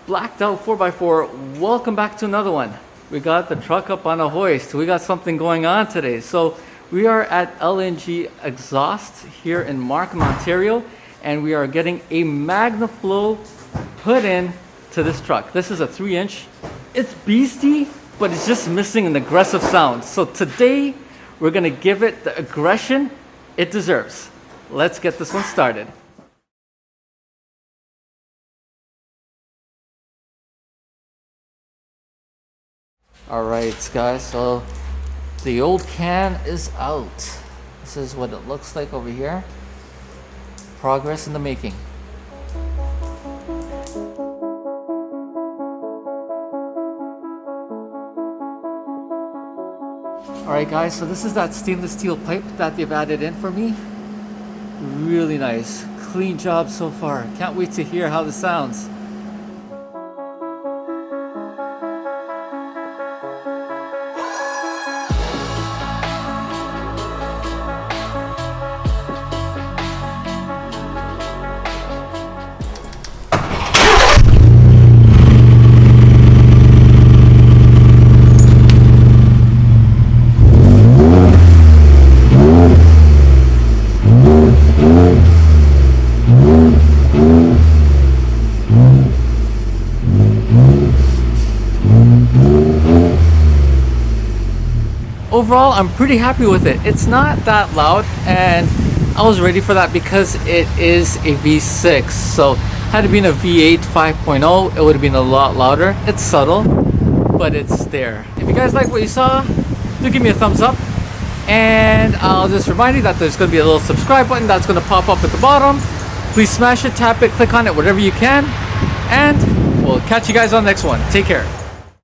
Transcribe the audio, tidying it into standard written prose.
Blacked out 4x4, welcome back to another one. We got the truck up on a hoist. We got something going on today. So we are at LNG Exhaust here in Markham, Ontario, and we are getting a Magnaflow put in to this truck. This is a 3-inch. It's beastie, but it's just missing an aggressive sound. So today we're gonna give it the aggression it deserves. Let's get this one started. Alright guys, so the old can is out. This is what it looks like over here. Progress in the making. Alright guys, so this is that stainless steel pipe that they've added in for me. Really nice. Clean job so far. Can't wait to hear how this sounds. Overall, I'm pretty happy with it. It's not that loud, and I was ready for that because it is a V6. So had it been a V8 5.0, it would have been a lot louder. It's subtle, but it's there. If you guys like what you saw, do give me a thumbs up. And I'll just remind you that there's going to be a little subscribe button that's going to pop up at the bottom. Please smash it, tap it, click on it, whatever you can. And we'll catch you guys on the next one. Take care.